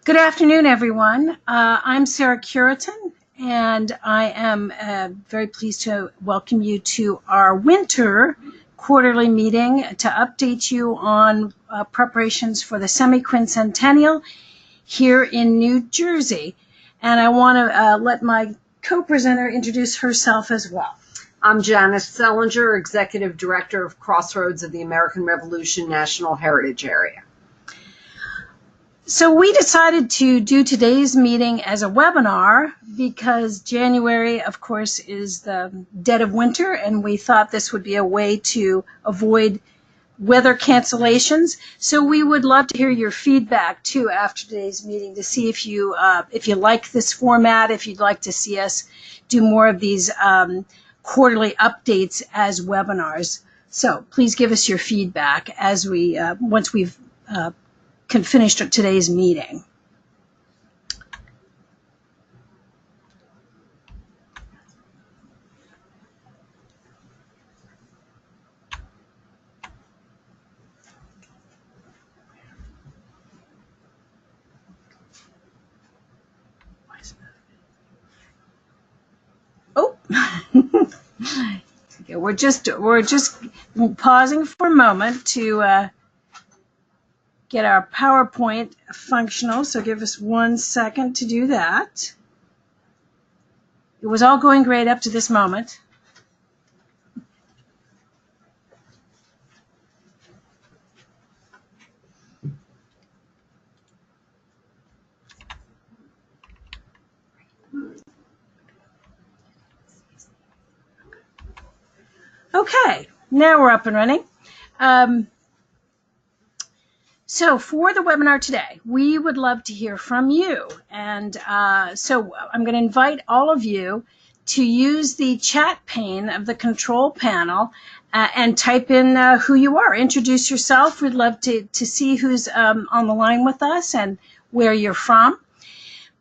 Good afternoon, everyone. I'm Sarah Curitan, and I am very pleased to welcome you to our winter quarterly meeting to update you on preparations for the Semiquincentennial here in New Jersey. And I want to let my co-presenter introduce herself as well. I'm Janice Sellinger, Executive Director of Crossroads of the American Revolution National Heritage Area. So we decided to do today's meeting as a webinar because January, of course, is the dead of winter, and we thought this would be a way to avoid weather cancellations. So we would love to hear your feedback too after today's meeting to see if you like this format, if you'd like to see us do more of these quarterly updates as webinars. So please give us your feedback as we once we've can finish today's meeting. Oh, okay, we're just pausing for a moment to get our PowerPoint functional, so give us 1 second to do that. It was all going great up to this moment. Okay, now we're up and running. So for the webinar today, we would love to hear from you. And so I'm going to invite all of you to use the chat pane of the control panel and type in who you are. Introduce yourself. We'd love to see who's on the line with us and where you're from.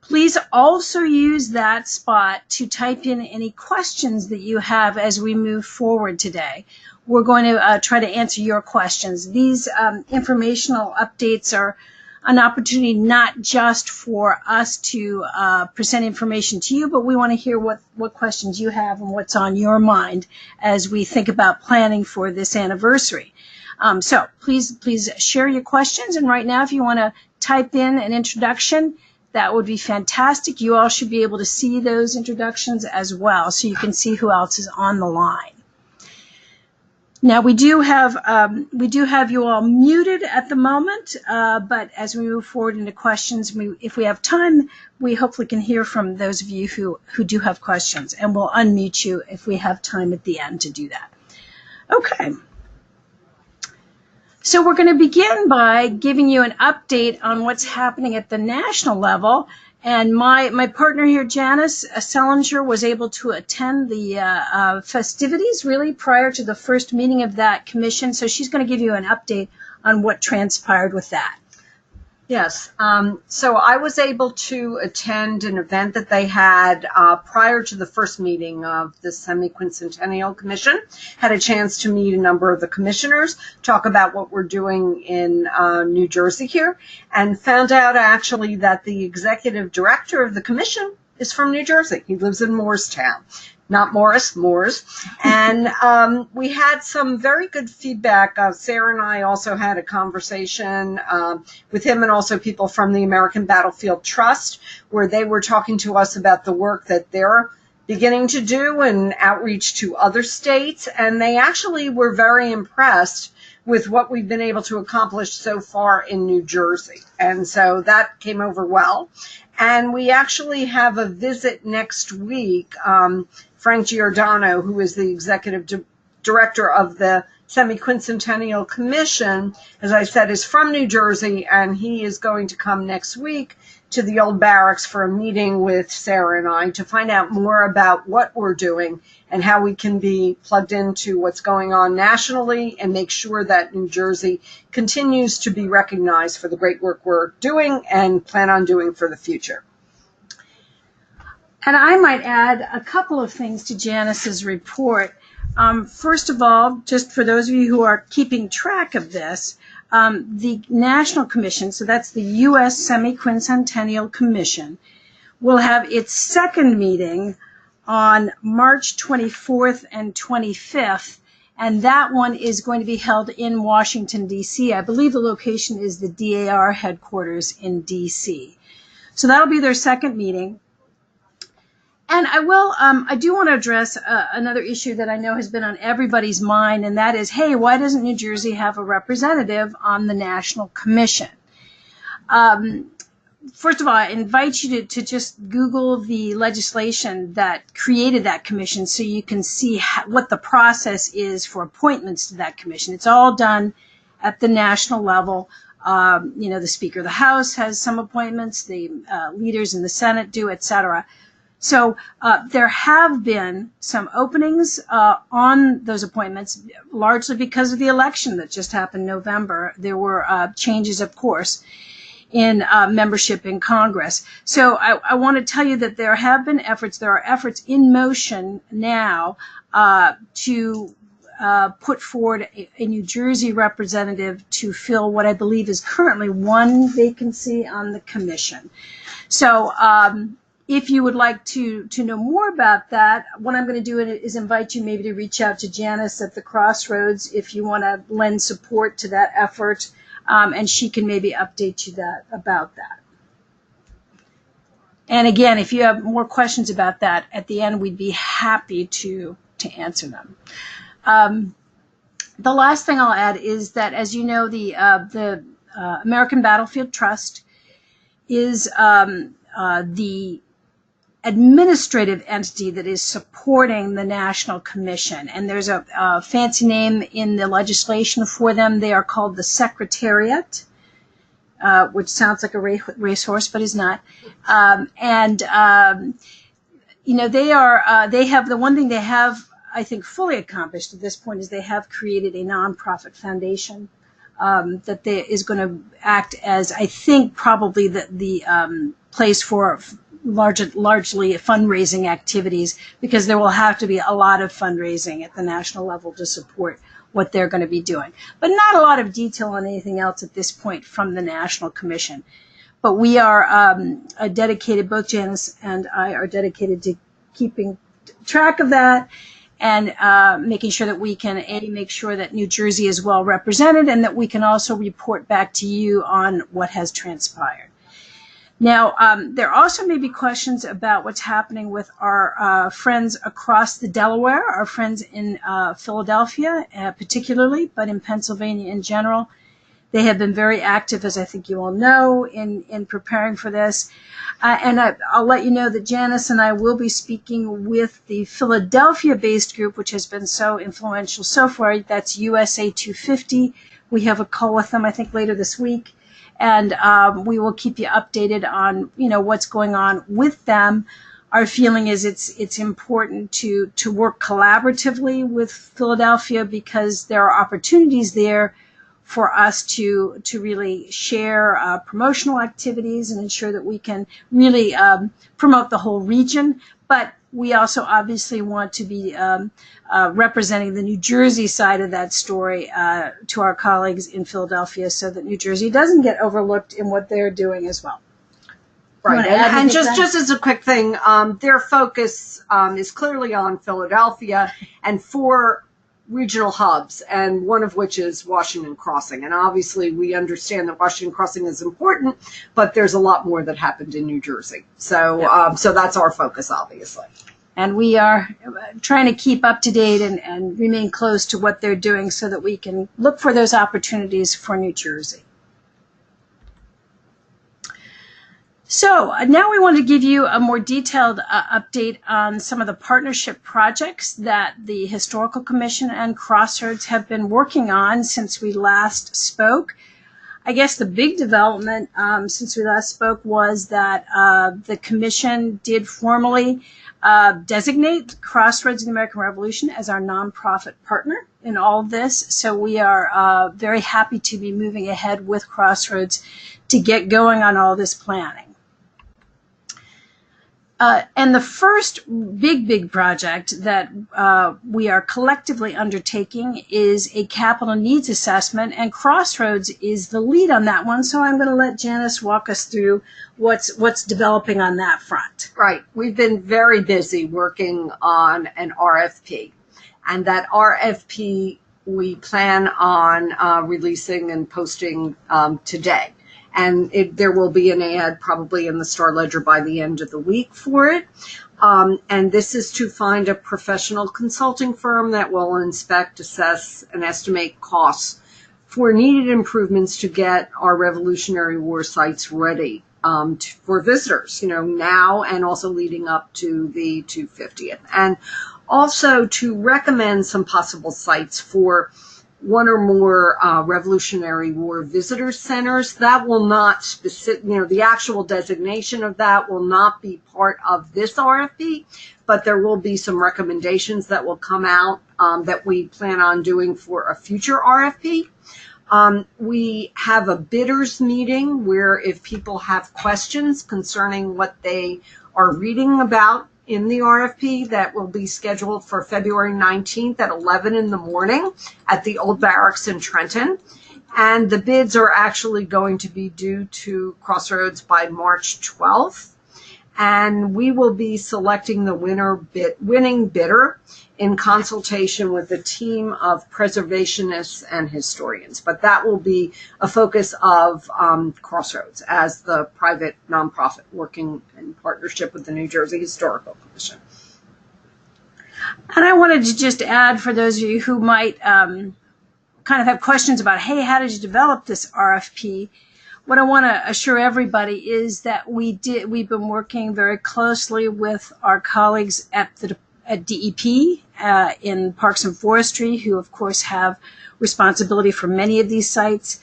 Please also use that spot to type in any questions that you have as we move forward today. We're going to try to answer your questions. These informational updates are an opportunity not just for us to present information to you, but we want to hear what questions you have and what's on your mind as we think about planning for this anniversary. So please share your questions. And right now, if you want to type in an introduction, that would be fantastic. You all should be able to see those introductions as well, so you can see who else is on the line. Now we do have you all muted at the moment, but as we move forward into questions, if we have time, we hopefully can hear from those of you who do have questions, and we'll unmute you if we have time at the end to do that. Okay. So we're going to begin by giving you an update on what's happening at the national level. And my partner here, Janice Sellinger, was able to attend the festivities really prior to the first meeting of that commission. So she's going to give you an update on what transpired with that. Yes, so I was able to attend an event that they had prior to the first meeting of the Semiquincentennial Commission. Had a chance to meet a number of the commissioners, talk about what we're doing in New Jersey here, and found out actually that the executive director of the commission is from New Jersey. He lives in Moorestown. Not Morris, Moores. And we had some very good feedback. Sarah and I also had a conversation with him and also people from the American Battlefield Trust, where they were talking to us about the work that they're beginning to do and outreach to other states. And they actually were very impressed with what we've been able to accomplish so far in New Jersey. And so that came over well. And we actually have a visit next week. Frank Giordano, who is the executive director of the Semiquincentennial Commission, as I said, is from New Jersey, and he is going to come next week to the old barracks for a meeting with Sarah and I to find out more about what we're doing and how we can be plugged into what's going on nationally and make sure that New Jersey continues to be recognized for the great work we're doing and plan on doing for the future. And I might add a couple of things to Janice's report. First of all, just for those of you who are keeping track of this, the National Commission, so that's the U.S. Semiquincentennial Commission, will have its second meeting on March 24th and 25th, and that one is going to be held in Washington, D.C. I believe the location is the DAR headquarters in D.C. So that'll be their second meeting. And I do want to address another issue that I know has been on everybody's mind, and that is, hey, why doesn't New Jersey have a representative on the National Commission? First of all, I invite you to just Google the legislation that created that commission so you can see what the process is for appointments to that commission. It's all done at the national level. The Speaker of the House has some appointments, the leaders in the Senate do, et cetera. So there have been some openings on those appointments, largely because of the election that just happened in November. There were changes, of course, in membership in Congress. So I want to tell you that there have been efforts, there are efforts in motion now to put forward a New Jersey representative to fill what I believe is currently one vacancy on the commission. So if you would like to know more about that, what I'm going to do is invite you maybe to reach out to Janice at the Crossroads if you want to lend support to that effort, and she can maybe update you about that. And again, if you have more questions about that at the end, we'd be happy to answer them. The last thing I'll add is that, as you know, the American Battlefield Trust is the administrative entity that is supporting the National Commission. And there's a fancy name in the legislation for them. They are called the Secretariat, which sounds like a racehorse, but is not. They have the one thing they have, I think, fully accomplished at this point is they have created a nonprofit foundation that is going to act as, I think, probably the place for largely fundraising activities, because there will have to be a lot of fundraising at the national level to support what they're going to be doing. But not a lot of detail on anything else at this point from the National Commission. But we are dedicated, both Janice and I are dedicated to keeping track of that and making sure that we can, make sure that New Jersey is well represented and that we can also report back to you on what has transpired. Now, there also may be questions about what's happening with our friends across the Delaware, our friends in Philadelphia particularly, but in Pennsylvania in general. They have been very active, as I think you all know, in preparing for this. And I'll let you know that Janice and I will be speaking with the Philadelphia-based group, which has been so influential so far. That's USA 250. We have a call with them, I think, later this week. And we will keep you updated on, what's going on with them. Our feeling is it's important to work collaboratively with Philadelphia, because there are opportunities there for us to really share promotional activities and ensure that we can really promote the whole region. But we also obviously want to be representing the New Jersey side of that story to our colleagues in Philadelphia, so that New Jersey doesn't get overlooked in what they're doing as well. Right, and just as a quick thing, their focus is clearly on Philadelphia and 4 regional hubs, and one of which is Washington Crossing. And obviously we understand that Washington Crossing is important, but there's a lot more that happened in New Jersey. So so that's our focus, obviously. And we are trying to keep up to date and remain close to what they're doing so that we can look for those opportunities for New Jersey. So now we want to give you a more detailed update on some of the partnership projects that the Historical Commission and Crossroads have been working on since we last spoke. I guess the big development since we last spoke was that the Commission did formally designate Crossroads in the American Revolution as our nonprofit partner in all of this. So we are very happy to be moving ahead with Crossroads to get going on all this planning. And the first big project that we are collectively undertaking is a capital needs assessment, and Crossroads is the lead on that one. So I'm going to let Janice walk us through what's developing on that front. Right. We've been very busy working on an RFP, and that RFP we plan on releasing and posting today. And there will be an ad probably in the Star Ledger by the end of the week for it. And this is to find a professional consulting firm that will inspect, assess, and estimate costs for needed improvements to get our Revolutionary War sites ready for visitors, now and also leading up to the 250th. And also to recommend some possible sites for one or more Revolutionary War visitor centers. That will not the actual designation of that will not be part of this RFP, but there will be some recommendations that will come out that we plan on doing for a future RFP. We have a bidders meeting where if people have questions concerning what they are reading about in the RFP, that will be scheduled for February 19th at 11 in the morning at the Old Barracks in Trenton. And the bids are actually going to be due to Crossroads by March 12th. And we will be selecting the winning bidder in consultation with a team of preservationists and historians. But that will be a focus of Crossroads as the private nonprofit working in partnership with the New Jersey Historical Commission. And I wanted to just add, for those of you who might kind of have questions about, hey, how did you develop this RFP? What I want to assure everybody is that we've been working very closely with our colleagues at DEP in Parks and Forestry, who of course have responsibility for many of these sites.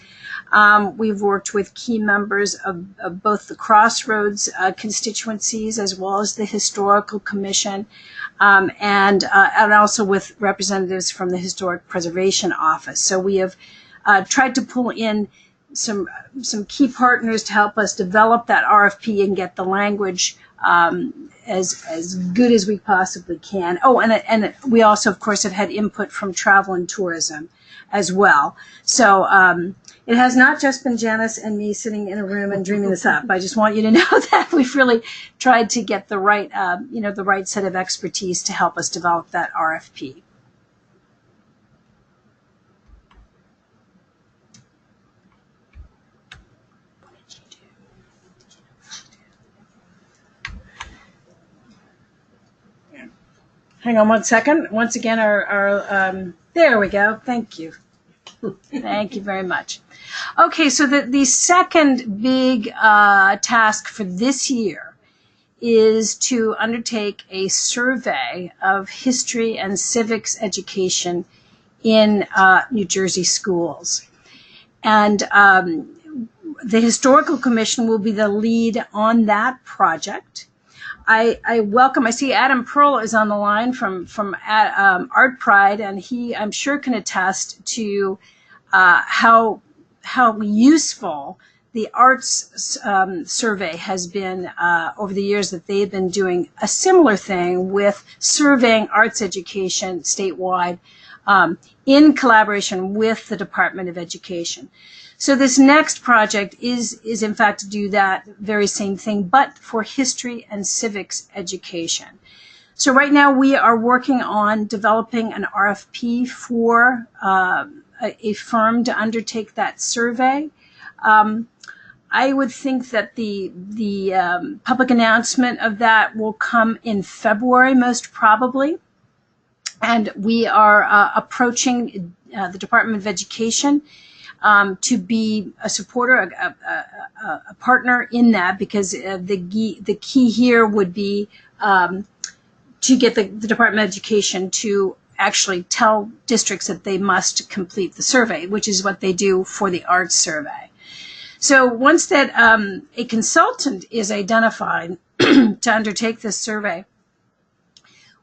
We've worked with key members of both the Crossroads constituencies as well as the Historical Commission, and also with representatives from the Historic Preservation Office. So we have tried to pull in some key partners to help us develop that RFP and get the language as good as we possibly can. Oh, and we also, of course, have had input from travel and tourism as well. So it has not just been Janice and me sitting in a room and dreaming this up. I just want you to know that we've really tried to get the right, the right set of expertise to help us develop that RFP. Hang on one second. Once again, there we go. Thank you. Thank you very much. Okay, so the second big task for this year is to undertake a survey of history and civics education in New Jersey schools. And the Historical Commission will be the lead on that project. I see Adam Pearl is on the line from Art Pride, and he, I'm sure, can attest to how useful the arts survey has been over the years that they've been doing a similar thing with surveying arts education statewide in collaboration with the Department of Education. So this next project is in fact to do that very same thing, but for history and civics education. So right now we are working on developing an RFP for a firm to undertake that survey. I would think that the public announcement of that will come in February, most probably. And we are approaching the Department of Education to be a supporter, a partner in that, because the key here would be to get the Department of Education to actually tell districts that they must complete the survey, which is what they do for the arts survey. So once that a consultant is identified to undertake this survey,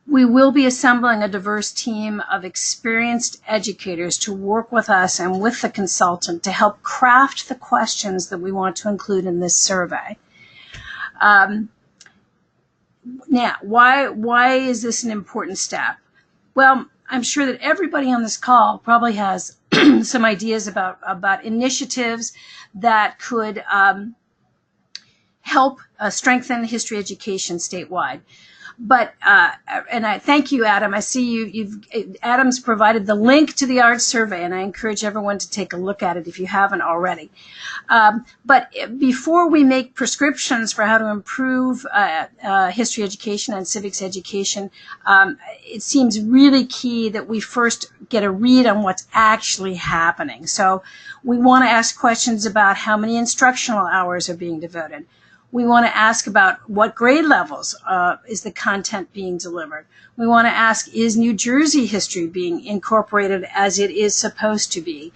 we will be assembling a diverse team of experienced educators to work with us and with the consultant to help craft the questions that we want to include in this survey. Now, why is this an important step? Well, I'm sure that everybody on this call probably has some ideas about initiatives that could help strengthen history education statewide. But and I thank you, Adam. I see Adam's provided the link to the ART survey, and I encourage everyone to take a look at it if you haven't already. But before we make prescriptions for how to improve history education and civics education, it seems really key that we first get a read on what's actually happening. So we want to ask questions about how many instructional hours are being devoted. We want to ask about what grade levels is the content being delivered. We want to ask, is New Jersey history being incorporated as it is supposed to be?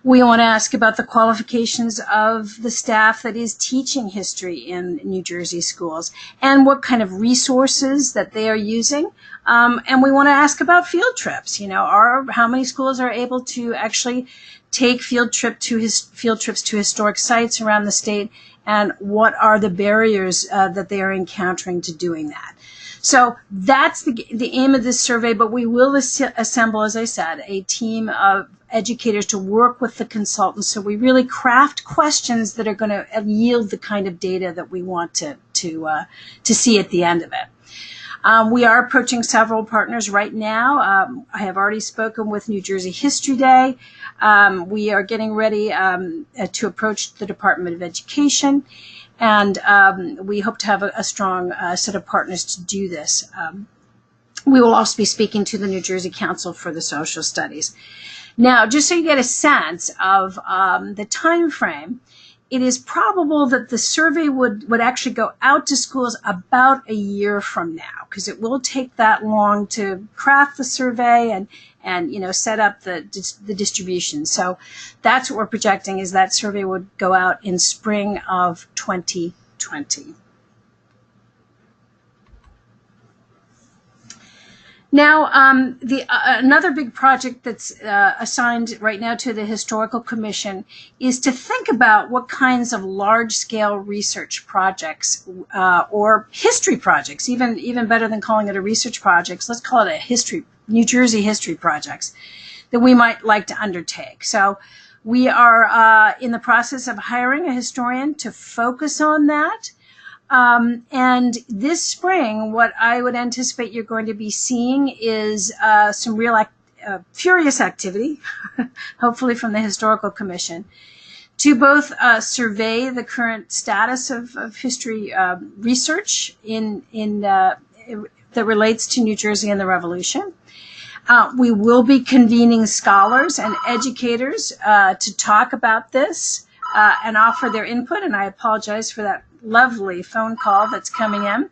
We want to ask about the qualifications of the staff that is teaching history in New Jersey schools and what kind of resources that they are using. And we want to ask about field trips. How many schools are able to actually take field trips to historic sites around the state, and what are the barriers that they are encountering to doing that. So that's the aim of this survey, but we will assemble, as I said, a team of educators to work with the consultants, so we really craft questions that are going to yield the kind of data that we want to see at the end of it. We are approaching several partners right now. I have already spoken with New Jersey History Day. We are getting ready to approach the Department of Education, and we hope to have a strong set of partners to do this. We will also be speaking to the New Jersey Council for the Social Studies. Now, just so you get a sense of the time frame, it is probable that the survey would actually go out to schools about a year from now, because it will take that long to craft the survey and set up the distribution. So that's what we're projecting, is that survey would go out in spring of 2020. Now, another big project that's assigned right now to the Historical Commission is to think about what kinds of large-scale research projects or history projects, even better than calling it a research project, let's call it a New Jersey history projects, that we might like to undertake. So we are in the process of hiring a historian to focus on that. And this spring, what I would anticipate you're going to be seeing is some real furious activity, hopefully from the Historical Commission, to both survey the current status of history research that relates to New Jersey and the Revolution. We will be convening scholars and educators to talk about this and offer their input, and I apologize for that lovely phone call that's coming in.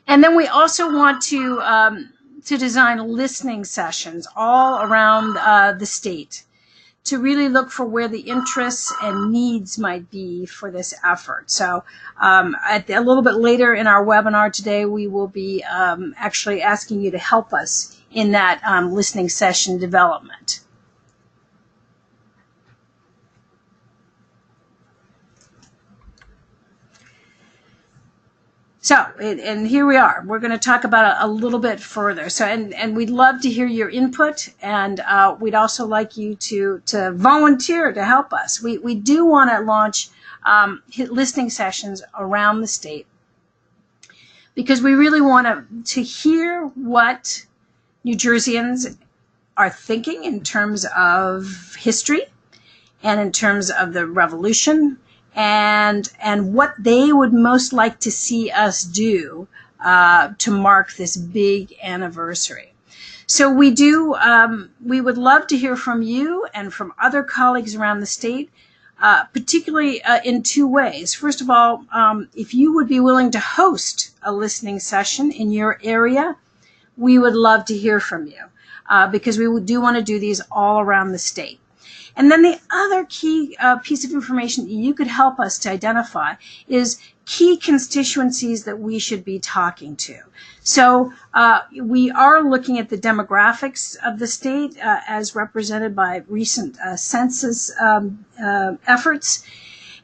And then we also want to design listening sessions all around the state to really look for where the interests and needs might be for this effort. So a little bit later in our webinar today, we will be actually asking you to help us in that listening session development. So, and here we are. We're going to talk about a little bit further. So, and we'd love to hear your input, and we'd also like you to volunteer to help us. We do want to launch listening sessions around the state, because we really want to hear what New Jerseyans are thinking in terms of history and in terms of the Revolution, and what they would most like to see us do to mark this big anniversary. So we would love to hear from you and from other colleagues around the state, particularly in two ways. First of all, if you would be willing to host a listening session in your area, we would love to hear from you, because we do want to do these all around the state. And then the other key piece of information that you could help us to identify is key constituencies that we should be talking to. So we are looking at the demographics of the state as represented by recent census efforts.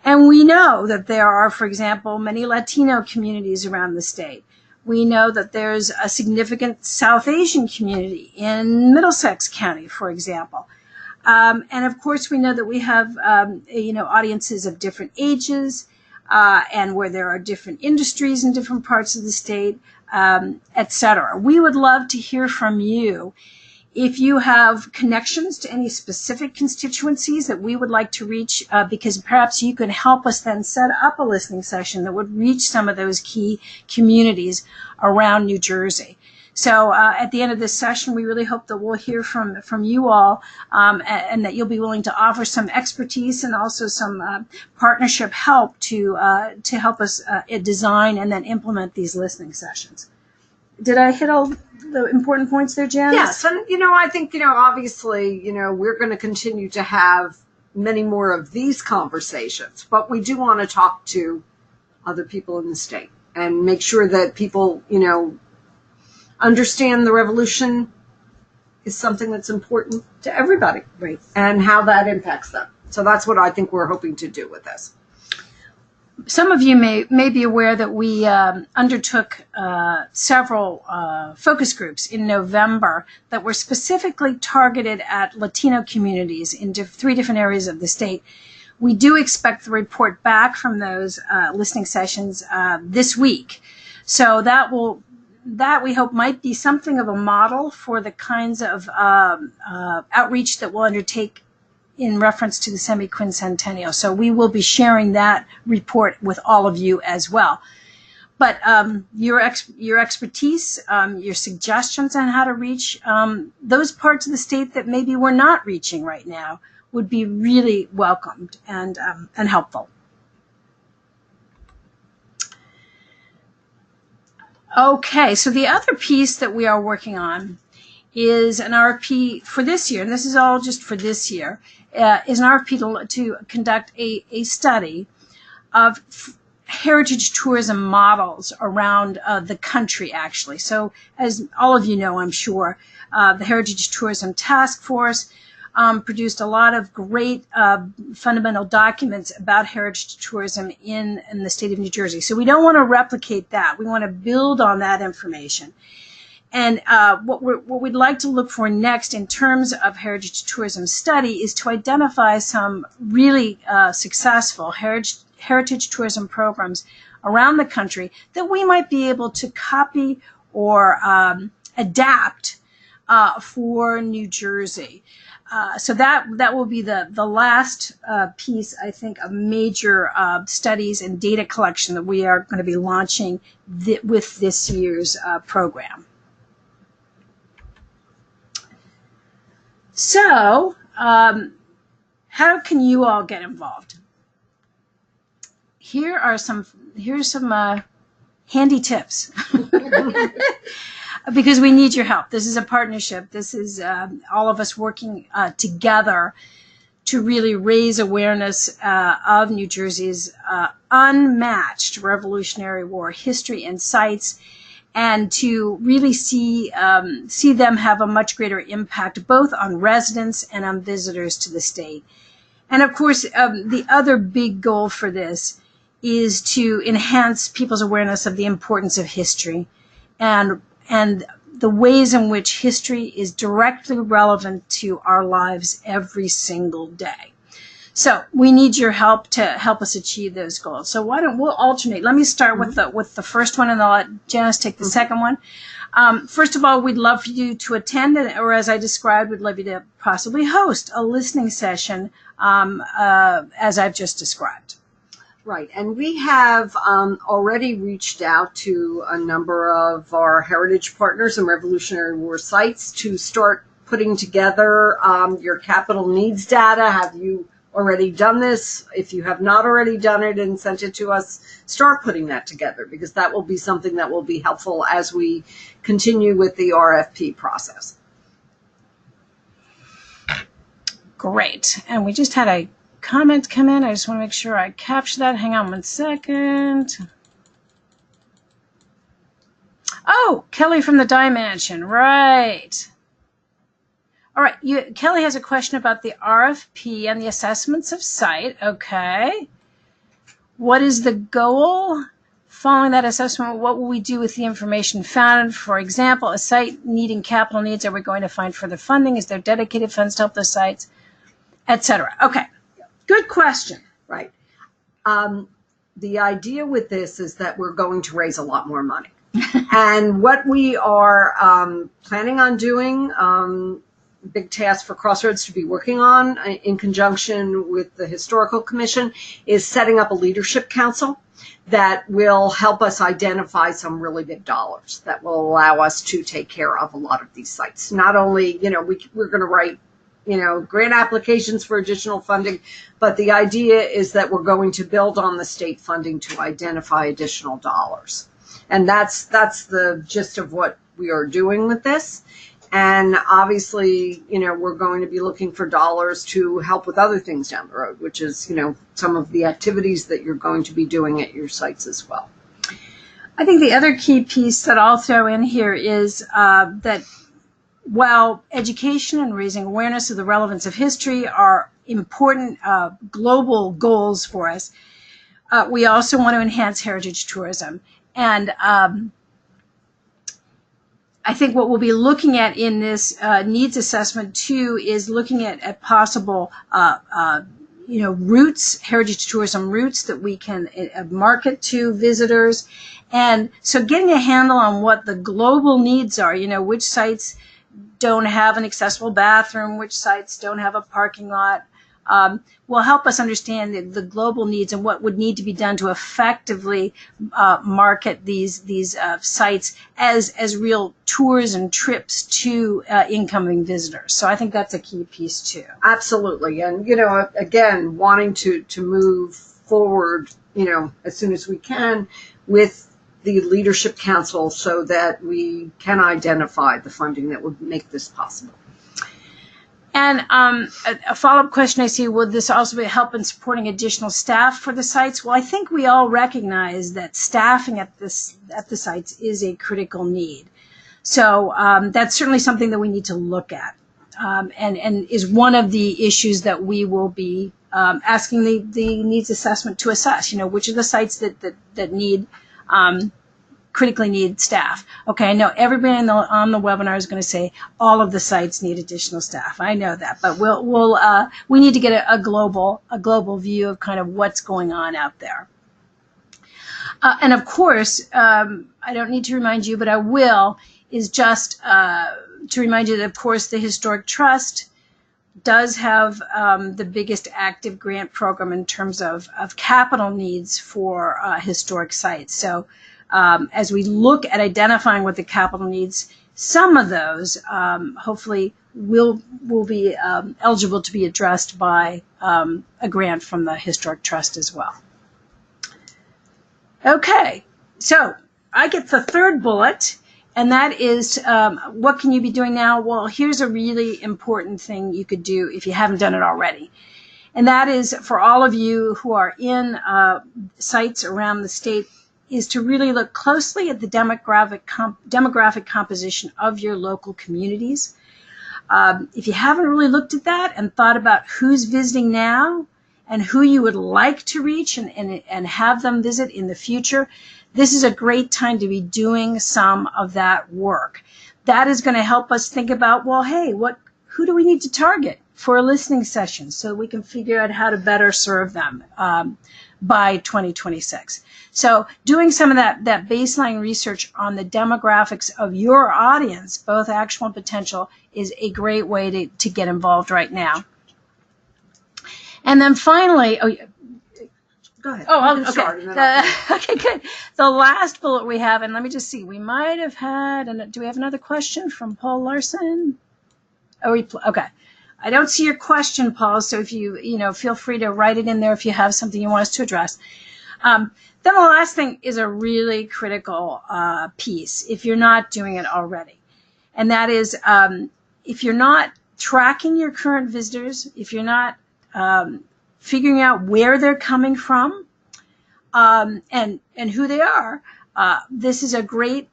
And we know that there are, for example, many Latino communities around the state. We know that there's a significant South Asian community in Middlesex County, for example. And of course, we know that we have, audiences of different ages, and where there are different industries in different parts of the state, et cetera. We would love to hear from you. If you have connections to any specific constituencies that we would like to reach, because perhaps you could help us then set up a listening session that would reach some of those key communities around New Jersey. So at the end of this session, we really hope that we'll hear from you all, and that you'll be willing to offer some expertise and also some partnership help to help us design and then implement these listening sessions. Did I hit all the important points there, Janice? Yes, and I think obviously we're going to continue to have many more of these conversations, but we do want to talk to other people in the state and make sure that people understand the revolution is something that's important to everybody, right? And how that impacts them. So that's what I think we're hoping to do with this. Some of you may be aware that we undertook several focus groups in November that were specifically targeted at Latino communities in 3 different areas of the state. We do expect the report back from those listening sessions this week. So that we hope might be something of a model for the kinds of outreach that we'll undertake in reference to the Semiquincentennial. So we will be sharing that report with all of you as well. But your expertise, your suggestions on how to reach those parts of the state that maybe we're not reaching right now would be really welcomed and helpful. Okay, so the other piece that we are working on is an RFP for this year, and this is all just for this year, is an RFP to conduct a study of heritage tourism models around the country, actually. So as all of you know, I'm sure, the Heritage Tourism Task Force produced a lot of great fundamental documents about heritage tourism in the state of New Jersey. So we don't want to replicate that. We want to build on that information. And what we'd like to look for next in terms of heritage tourism study is to identify some really successful heritage tourism programs around the country that we might be able to copy or adapt for New Jersey. So that will be the last piece, I think, of major studies and data collection that we are going to be launching with this year's program. So, how can you all get involved? Here's some handy tips. Because we need your help. This is a partnership. This is all of us working together to really raise awareness of New Jersey's unmatched Revolutionary War history and sites, and to really see them have a much greater impact both on residents and on visitors to the state. And of course, the other big goal for this is to enhance people's awareness of the importance of history and the ways in which history is directly relevant to our lives every single day. So we need your help to help us achieve those goals. So we'll alternate. Let me start with the first one, and I'll let Janice take the second one. First of all, we'd love for you to attend, or as I described, we'd love you to possibly host a listening session as I've just described. Right, and we have already reached out to a number of our heritage partners and Revolutionary War sites to start putting together your capital needs data. Have you already done this? If you have not already done it and sent it to us, start putting that together, because that will be something that will be helpful as we continue with the RFP process. Great, and we just had a comment come in. I just want to make sure I capture that. Hang on one second. Oh, Kelly from the Dye Mansion, right. All right, Kelly has a question about the RFP and the assessments of site. Okay. What is the goal? Following that assessment, what will we do with the information found? For example, a site needing capital needs, are we going to find further funding? Is there dedicated funds to help those sites, etc.? Okay, good question. Right. The idea with this is that we're going to raise a lot more money. And what we are planning on doing, big task for Crossroads to be working on in conjunction with the Historical Commission, is setting up a leadership council that will help us identify some really big dollars that will allow us to take care of a lot of these sites. Not only, we're going to write grant applications for additional funding, but the idea is that we're going to build on the state funding to identify additional dollars. And that's the gist of what we are doing with this. And obviously, we're going to be looking for dollars to help with other things down the road, which is, some of the activities that you're going to be doing at your sites as well. I think the other key piece that I'll throw in here is that while education and raising awareness of the relevance of history are important global goals for us, we also want to enhance heritage tourism. And I think what we'll be looking at in this needs assessment too is looking at possible routes, heritage tourism routes that we can market to visitors. And so getting a handle on what the global needs are, which sites don't have an accessible bathroom, which sites don't have a parking lot, will help us understand the global needs and what would need to be done to effectively market these sites as real tours and trips to incoming visitors. So I think that's a key piece too. Absolutely. And, again, wanting to move forward, as soon as we can with the Leadership Council so that we can identify the funding that would make this possible. And a follow-up question I see, would this also be help in supporting additional staff for the sites? Well, I think we all recognize that staffing at the sites is a critical need. So that's certainly something that we need to look at and is one of the issues that we will be asking the needs assessment to assess, which are the sites that need critically need staff. Okay, I know everybody on the webinar is going to say all of the sites need additional staff. I know that, but we need to get a global view of kind of what's going on out there. And of course, I don't need to remind you, but I will, is just to remind you that of course the Historic Trust does have the biggest active grant program in terms of capital needs for historic sites. So as we look at identifying what the capital needs, some of those hopefully will be eligible to be addressed by a grant from the Historic Trust as well. Okay, so I get the third bullet, and that is what can you be doing now? Well, here's a really important thing you could do if you haven't done it already. And that is for all of you who are in sites around the state, is to really look closely at the demographic composition of your local communities. If you haven't really looked at that and thought about who's visiting now and who you would like to reach and have them visit in the future, this is a great time to be doing some of that work. That is going to help us think about, well, hey, who do we need to target for a listening session so we can figure out how to better serve them by 2026. So doing some of that baseline research on the demographics of your audience, both actual and potential, is a great way to get involved right now. And then finally, Go ahead. Okay. Okay, good. The last bullet we have, and let me just see, we might have had, and do we have another question from Paul Larson? Okay. I don't see your question, Paul, so if you feel free to write it in there if you have something you want us to address. Then the last thing is a really critical piece if you're not doing it already. And that is if you're not tracking your current visitors, if you're not figuring out where they're coming from and who they are, this is a great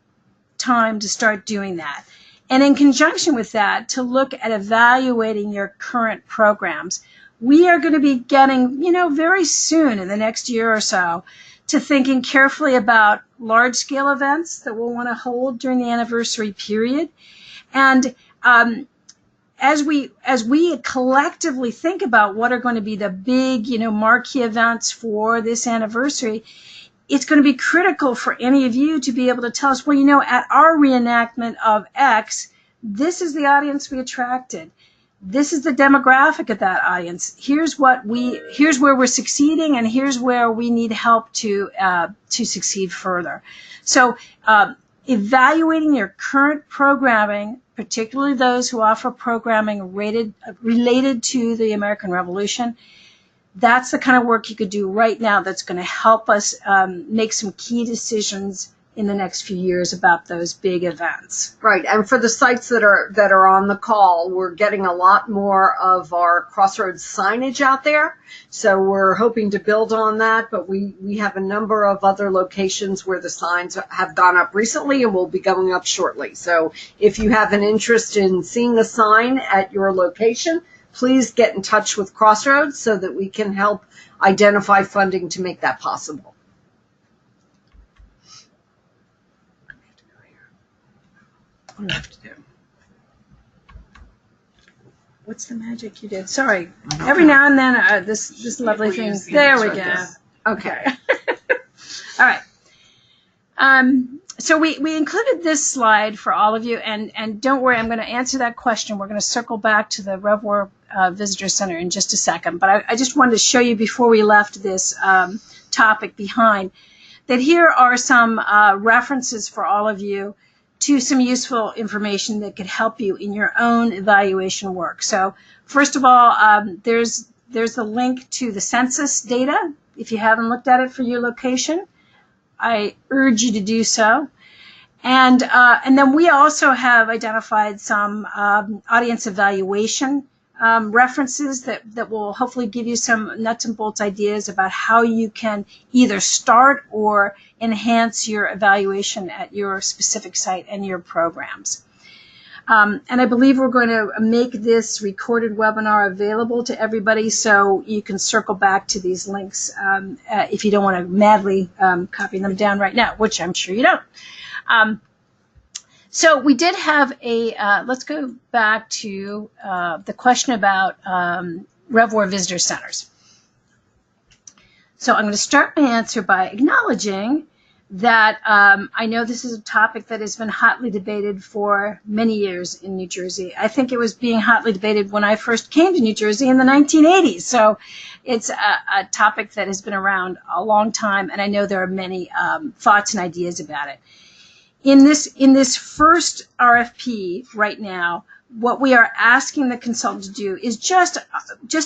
time to start doing that. And in conjunction with that, to look at evaluating your current programs. we are going to be getting, very soon in the next year or so, to thinking carefully about large-scale events that we'll want to hold during the anniversary period. And as we collectively think about what are going to be the big, marquee events for this anniversary, it's going to be critical for any of you to be able to tell us, well, at our reenactment of X, this is the audience we attracted. This is the demographic of that audience. Here's where we're succeeding, and here's where we need help to succeed further. So evaluating your current programming, particularly those who offer programming related to the American Revolution, that's the kind of work you could do right now that's going to help us make some key decisions in the next few years about those big events. Right, and for the sites that are on the call, we're getting a lot more of our Crossroads signage out there. So we're hoping to build on that, but we have a number of other locations where the signs have gone up recently and will be going up shortly. So if you have an interest in seeing a sign at your location, please get in touch with Crossroads so that we can help identify funding to make that possible. What do I have to do? What's the magic you did? Sorry. Every now and then, this lovely thing. There we go. Okay. All right. So we included this slide for all of you, and don't worry, I'm going to answer that question. We're going to circle back to the Revoir Visitor Center in just a second. But I just wanted to show you before we left this topic behind that here are some references for all of you to some useful information that could help you in your own evaluation work. So first of all, there's the link to the census data. If you haven't looked at it for your location, I urge you to do so. And then we also have identified some audience evaluation references that will hopefully give you some nuts and bolts ideas about how you can either start or enhance your evaluation at your specific site and your programs. And I believe we're going to make this recorded webinar available to everybody, so you can circle back to these links if you don't want to madly copy them down right now, which I'm sure you don't. So we did have let's go back to the question about Revoir Visitor Centers. So I'm going to start my answer by acknowledging that I know this is a topic that has been hotly debated for many years in New Jersey. I think it was being hotly debated when I first came to New Jersey in the 1980s. So it's a topic that has been around a long time, and I know there are many thoughts and ideas about it. In this first RFP right now, what we are asking the consultant to do is just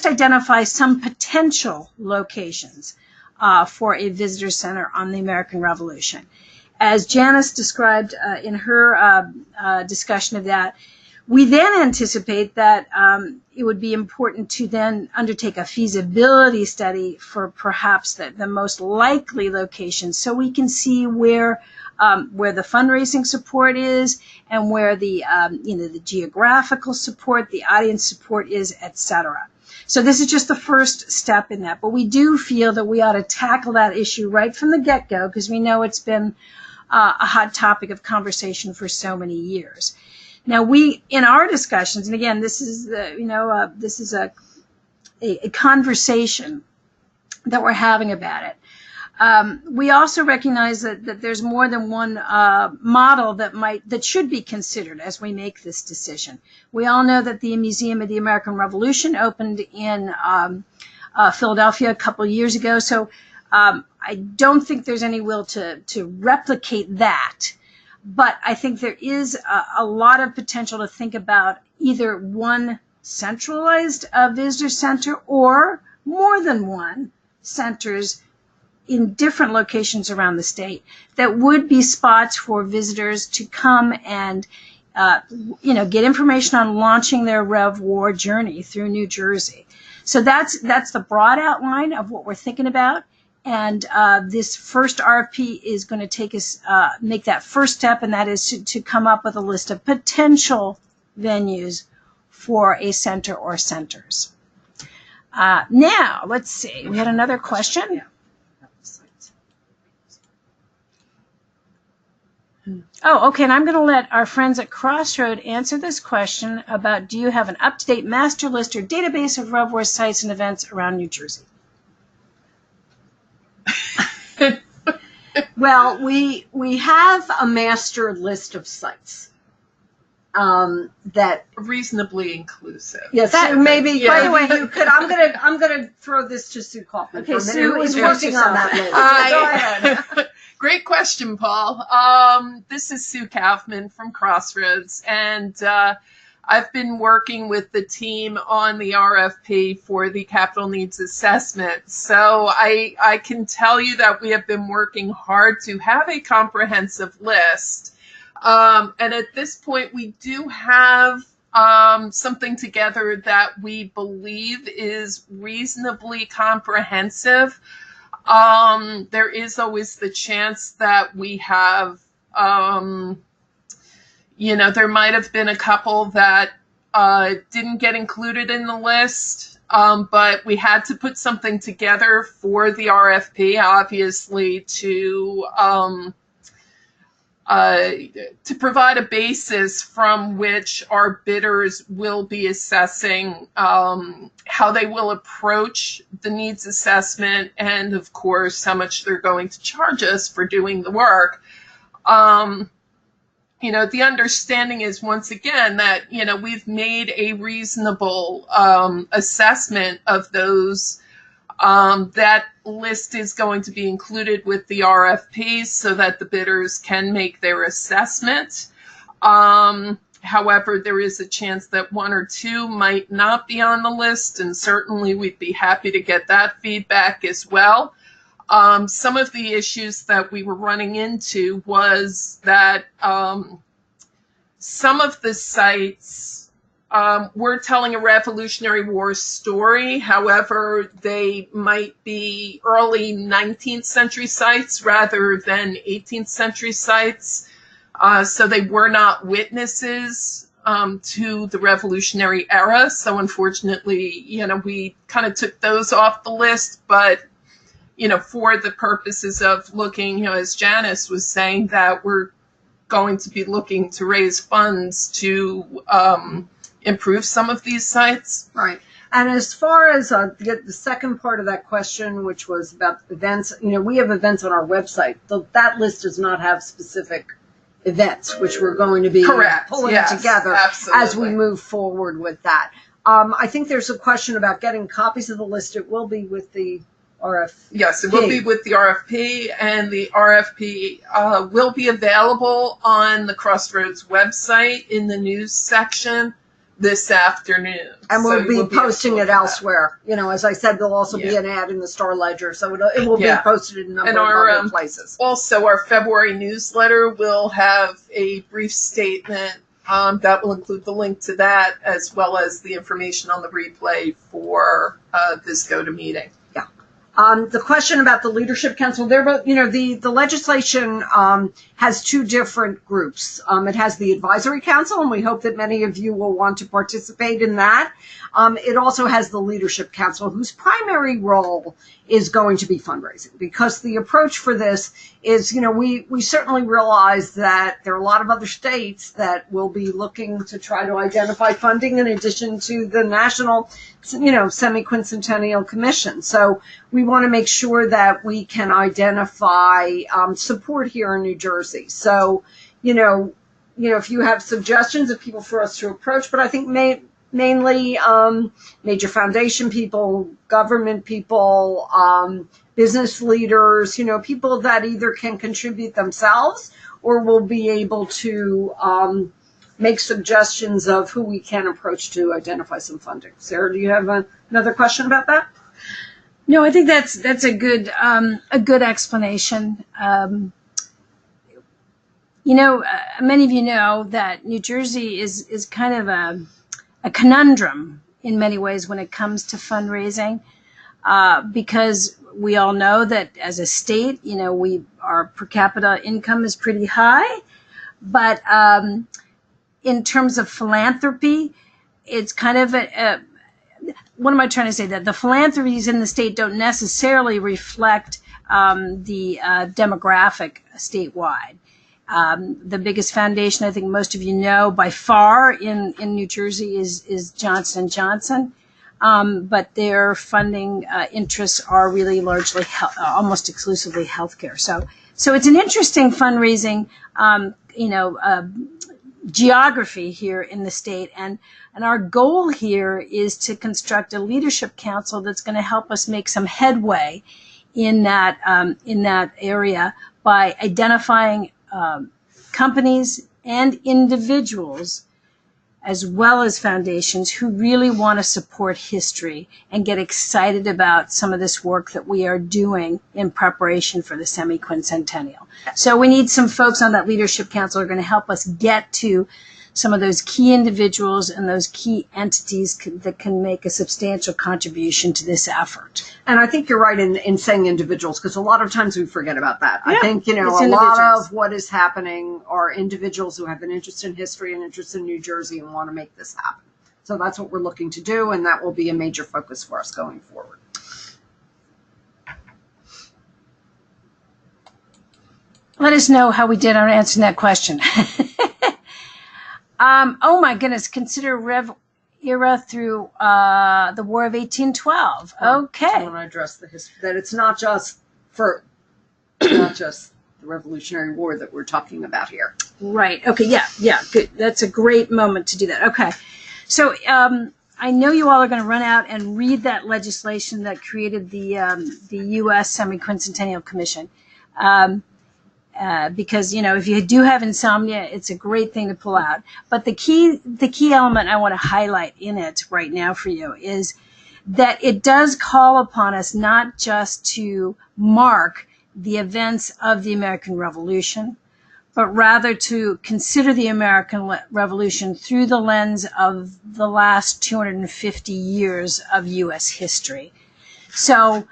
identify some potential locations for a visitor center on the American Revolution. As Janice described in her discussion of that, we then anticipate that it would be important to then undertake a feasibility study for perhaps the most likely location, so we can see where the fundraising support is and where the the geographical support, the audience support is, etc. So this is just the first step in that, but we do feel that we ought to tackle that issue right from the get-go because we know it's been a hot topic of conversation for so many years. Now we, in our discussions, and again, this is this is a conversation that we're having about it. We also recognize that there's more than one model that should be considered as we make this decision. We all know that the Museum of the American Revolution opened in Philadelphia a couple of years ago, so I don't think there's any will to replicate that. But I think there is a lot of potential to think about either one centralized visitor center or more than one centers in different locations around the state that would be spots for visitors to come and get information on launching their Revoir journey through New Jersey. So that's the broad outline of what we're thinking about. And this first RFP is going to take us, make that first step, and that is to come up with a list of potential venues for a center or centers. Now, let's see. We had another question. Oh, okay. And I'm going to let our friends at Crossroads answer this question about, do you have an up-to-date master list or database of RevWar sites and events around New Jersey? Well, we have a master list of sites that reasonably inclusive. Yes, That- Sue, maybe. yeah. By the way, you could. I'm gonna throw this to Sue Kaufman. Okay, for a minute, Sue, who is introduce working on that list. Go ahead. Great question, Paul. This is Sue Kaufman from Crossroads, and I've been working with the team on the RFP for the capital needs assessment. So I can tell you that we have been working hard to have a comprehensive list. And at this point, we do have something together that we believe is reasonably comprehensive. There is always the chance that we have, there might have been a couple that didn't get included in the list, but we had to put something together for the RFP, obviously, to provide a basis from which our bidders will be assessing how they will approach the needs assessment and, of course, how much they're going to charge us for doing the work. The understanding is, once again, that, we've made a reasonable assessment of those. That list is going to be included with the RFPs so that the bidders can make their assessment. However, there is a chance that one or two might not be on the list, and certainly we'd be happy to get that feedback as well. Some of the issues that we were running into was that some of the sites were telling a Revolutionary War story. However, they might be early 19th century sites rather than 18th century sites. So they were not witnesses to the Revolutionary era. So unfortunately, we kind of took those off the list. But, for the purposes of looking, as Janice was saying, that we're going to be looking to raise funds to improve some of these sites. Right. And as far as the second part of that question, which was about events, we have events on our website. That list does not have specific events, which we're going to be pulling together as we move forward with that. I think there's a question about getting copies of the list. It will be with the RFP. Yes, it will be with the RFP, and the RFP will be available on the Crossroads website in the news section this afternoon. And we'll be posting it elsewhere. As I said, there'll also be an ad in the Star Ledger, so it will be posted in a number of other places. Also, our February newsletter will have a brief statement that will include the link to that, as well as the information on the replay for this GoToMeeting. The question about the Leadership Council, they're both, the legislation has two different groups. It has the Advisory Council, and we hope that many of you will want to participate in that. It also has the Leadership Council, whose primary role is going to be fundraising, because the approach for this is, we certainly realize that there are a lot of other states that will be looking to try to identify funding in addition to the national, Semiquincentennial Commission. So we want to make sure that we can identify support here in New Jersey. So, if you have suggestions of people for us to approach, but I think mainly major foundation people, government people, business leaders, people that either can contribute themselves or will be able to make suggestions of who we can approach to identify some funding. Sarah, do you have another question about that? No, I think that's a good explanation. Many of you know that New Jersey is kind of a conundrum in many ways when it comes to fundraising, because we all know that as a state, our per capita income is pretty high, but in terms of philanthropy, it's kind of what am I trying to say? That the philanthropies in the state don't necessarily reflect the demographic statewide. The biggest foundation, I think most of you know by far in New Jersey is Johnson & Johnson. But their funding interests are really largely almost exclusively healthcare. So it's an interesting fundraising, geography here in the state, and our goal here is to construct a leadership council that's going to help us make some headway in that area by identifying companies and individuals as well as foundations who really want to support history and get excited about some of this work that we are doing in preparation for the Semiquincentennial. So we need some folks on that leadership council who are going to help us get to some of those key individuals and those key entities that can make a substantial contribution to this effort. And I think you're right in saying individuals, because a lot of times we forget about that. Yeah, I think, a lot of what is happening are individuals who have an interest in history and interest in New Jersey and want to make this happen. So that's what we're looking to do, and that will be a major focus for us going forward. Let us know how we did on answering that question. Oh my goodness, consider Rev era through the War of 1812. Okay. I want to address the history, that it's not just the Revolutionary War that we're talking about here. Right. Okay. Yeah. Good. That's a great moment to do that. Okay. So I know you all are going to run out and read that legislation that created the U.S. Semiquincentennial Commission. Because, if you do have insomnia, it's a great thing to pull out. But the key element I want to highlight in it right now for you is that it does call upon us not just to mark the events of the American Revolution, but rather to consider the American Revolution through the lens of the last 250 years of U.S. history. So,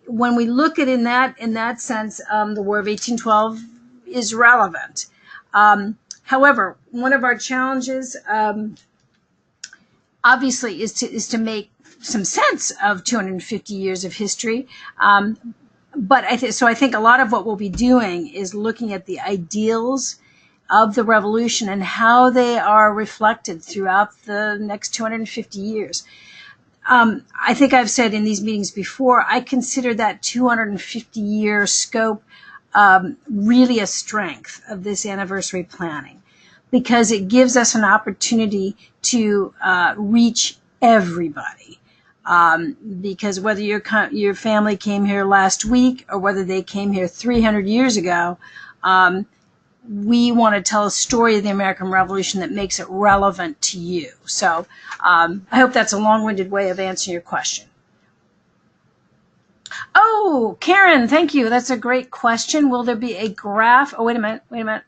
when we look at in that sense, the War of 1812 is relevant. However, one of our challenges, obviously, is to make some sense of 250 years of history. But I think a lot of what we'll be doing is looking at the ideals of the revolution and how they are reflected throughout the next 250 years. I think I've said in these meetings before, I consider that 250-year scope really a strength of this anniversary planning, because it gives us an opportunity to reach everybody. Because whether your family came here last week or whether they came here 300 years ago, we want to tell a story of the American Revolution that makes it relevant to you. So I hope that's a long-winded way of answering your question. Oh, Karen, thank you. That's a great question. Will there be a graph? Oh, wait a minute.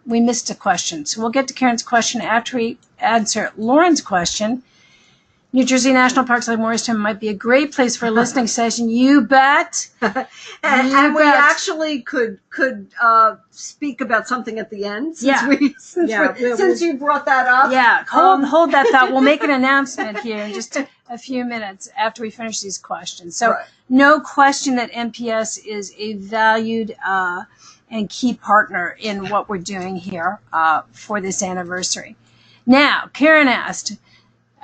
We missed a question. So we'll get to Karen's question after we answer Lauren's question. New Jersey National Parks like Morristown might be a great place for a listening session. You bet. and we actually could speak about something at the end since you brought that up. Yeah, hold that thought. We'll make an announcement here in just a few minutes after we finish these questions. So no question that NPS is a valued and key partner in what we're doing here for this anniversary. Now, Karen asked,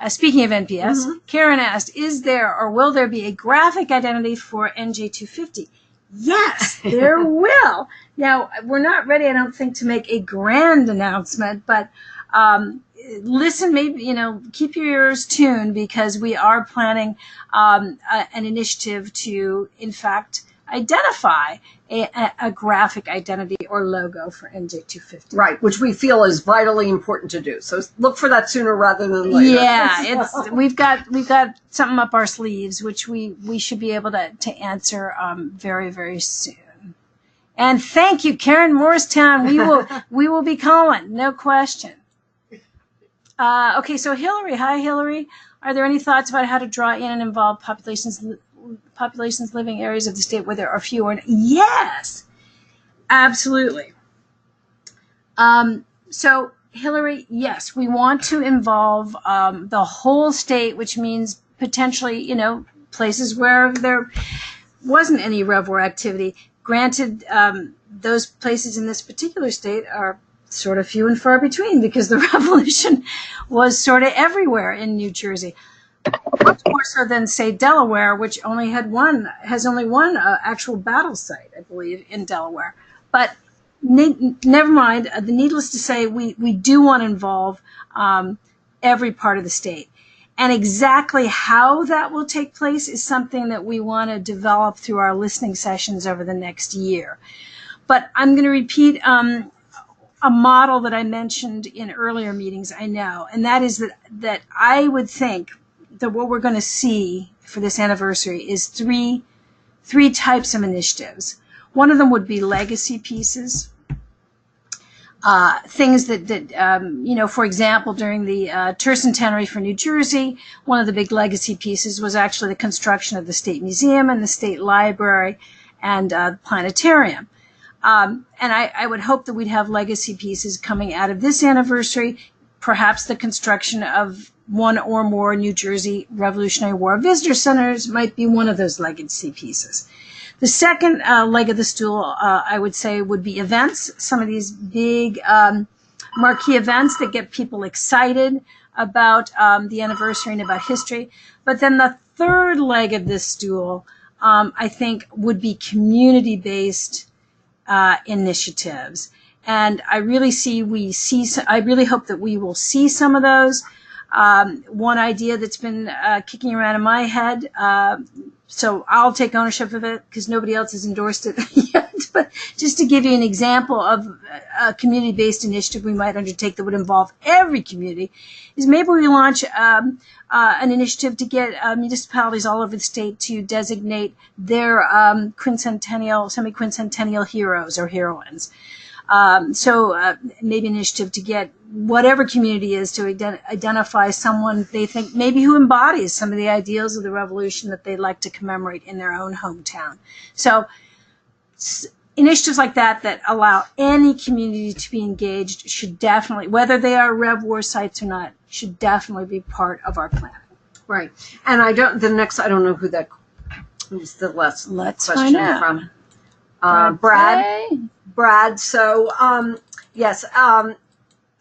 speaking of NPS, Karen asked, is there or will there be a graphic identity for NJ250? Yes, there will. Now, we're not ready, I don't think, to make a grand announcement, but listen, maybe, keep your ears tuned, because we are planning an initiative to, in fact, identify a graphic identity or logo for NJ250. Right, which we feel is vitally important to do. So look for that sooner rather than later. Yeah, we've got something up our sleeves, which we should be able to answer very, very soon. And thank you, Karen, Morristown. We will be calling, no question. Okay, so Hillary, hi Hillary. Are there any thoughts about how to draw in and involve populations living areas of the state where there are fewer? Yes, absolutely. So Hillary, yes, we want to involve the whole state, which means potentially, places where there wasn't any Rev War activity. Granted, those places in this particular state are sort of few and far between because the revolution was sort of everywhere in New Jersey. Much more so than, say, Delaware, which has only one actual battle site, I believe, in Delaware. But never mind. Needless to say, we do want to involve every part of the state. And exactly how that will take place is something that we want to develop through our listening sessions over the next year. But I'm going to repeat a model that I mentioned in earlier meetings, I know, and that is that I would think that what we're going to see for this anniversary is three types of initiatives. One of them would be legacy pieces. Things that for example, during the tercentenary for New Jersey, one of the big legacy pieces was actually the construction of the State Museum and the State Library and the planetarium. And I would hope that we'd have legacy pieces coming out of this anniversary, perhaps the construction of one or more New Jersey Revolutionary War visitor centers might be one of those legacy pieces. The second leg of the stool, I would say, would be events, some of these big marquee events that get people excited about the anniversary and about history. But then the third leg of this stool, I think, would be community-based initiatives. And I really hope that we will see some of those. One idea that's been kicking around in my head, so I'll take ownership of it because nobody else has endorsed it yet. But just to give you an example of a community-based initiative we might undertake that would involve every community, is maybe we launch an initiative to get municipalities all over the state to designate their semi-quincentennial heroes or heroines. So maybe an initiative to get whatever community is to identify someone they think maybe who embodies some of the ideals of the revolution that they'd like to commemorate in their own hometown. So initiatives like that allow any community to be engaged should definitely, whether they are Rev War sites or not, should definitely be part of our planning. Right. And I don't know who's the last question from. Brad. So, yes,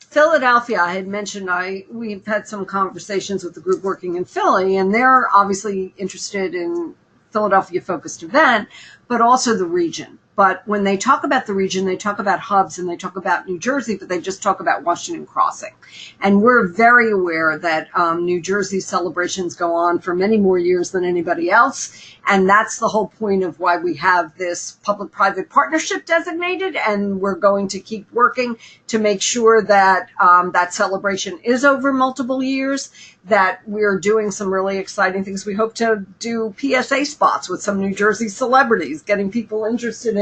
Philadelphia, I had mentioned, we've had some conversations with the group working in Philly, and they're obviously interested in Philadelphia-focused event, but also the region. But when they talk about the region, they talk about hubs and they talk about New Jersey, but they just talk about Washington Crossing. And we're very aware that New Jersey celebrations go on for many more years than anybody else. And that's the whole point of why we have this public-private partnership designated. And we're going to keep working to make sure that that celebration is over multiple years, that we're doing some really exciting things. We hope to do PSA spots with some New Jersey celebrities, getting people interested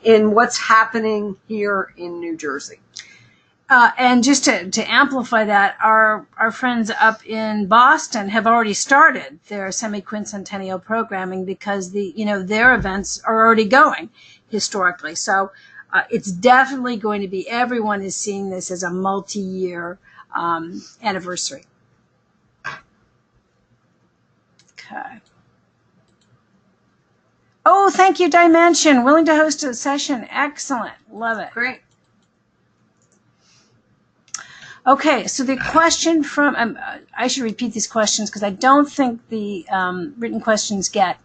in what's happening here in New Jersey. And just to amplify that, our friends up in Boston have already started their semi-quincentennial programming because their events are already going historically. So it's definitely going to be, everyone is seeing this as a multi-year anniversary. Okay. Oh, thank you, Dimension. Willing to host a session. Excellent. Love it. Great. Okay, so the question from, I should repeat these questions because I don't think the written questions get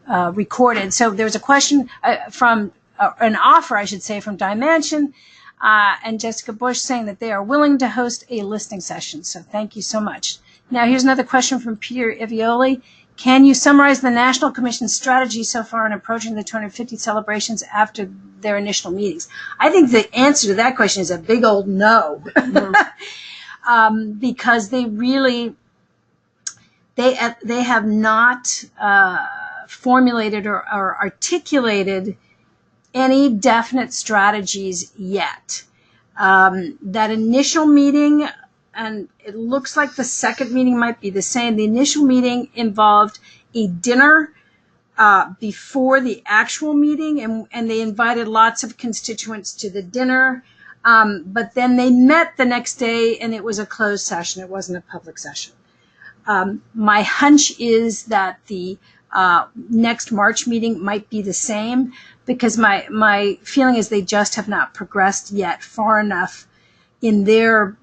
recorded. So there's a question from, an offer, I should say, from Dimension and Jessica Bush saying that they are willing to host a listening session. So thank you so much. Now here's another question from Peter Ivioli. Can you summarize the National Commission's strategy so far in approaching the 250 celebrations after their initial meetings? I think the answer to that question is a big old no. Because they really, they have not formulated or articulated any definite strategies yet. That initial meeting, and it looks like the second meeting might be the same. The initial meeting involved a dinner before the actual meeting, and they invited lots of constituents to the dinner. But then they met the next day, and it was a closed session. It wasn't a public session. My hunch is that the next March meeting might be the same, because my feeling is they just have not progressed yet far enough in their,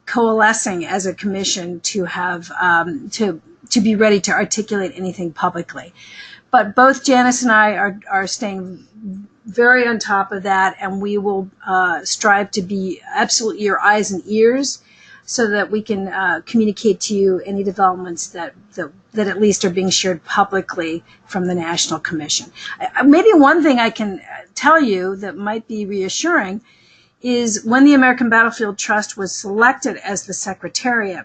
coalescing as a commission to have to be ready to articulate anything publicly. But both Janice and I are staying very on top of that, and we will strive to be absolutely your eyes and ears, so that we can communicate to you any developments that at least are being shared publicly from the National Commission. Maybe one thing I can tell you that might be reassuring is when the American Battlefield Trust was selected as the Secretariat,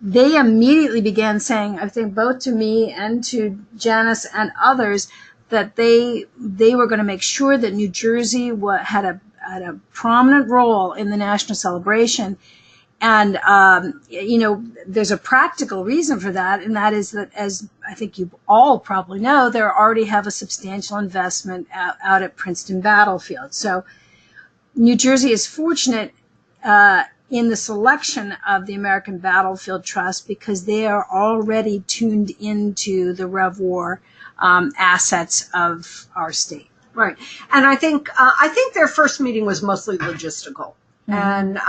they immediately began saying, I think both to me and to Janice and others, that they were going to make sure that New Jersey had a prominent role in the national celebration. And, there's a practical reason for that, and that is that, as I think you all probably know, they already have a substantial investment out at Princeton Battlefield. So New Jersey is fortunate in the selection of the American Battlefield Trust, because they are already tuned into the Rev War assets of our state. Right. And I think their first meeting was mostly logistical. Mm-hmm. And,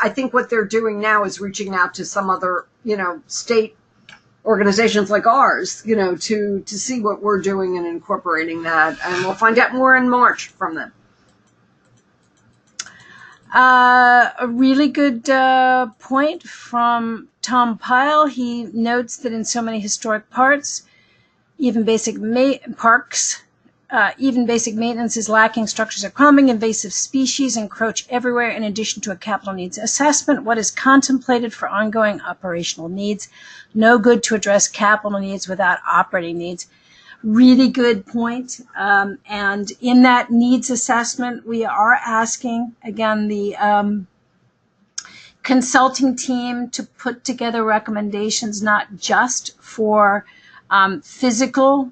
I think what they're doing now is reaching out to some other, state organizations like ours, to see what we're doing and incorporating that. And we'll find out more in March from them. A really good point from Tom Pyle. He notes that in so many historic parks, even basic maintenance is lacking. Structures are crumbling. Invasive species encroach everywhere. In addition to a capital needs assessment, what is contemplated for ongoing operational needs? No good to address capital needs without operating needs. Really good point. And in that needs assessment, we are asking, again, the consulting team to put together recommendations, not just for physical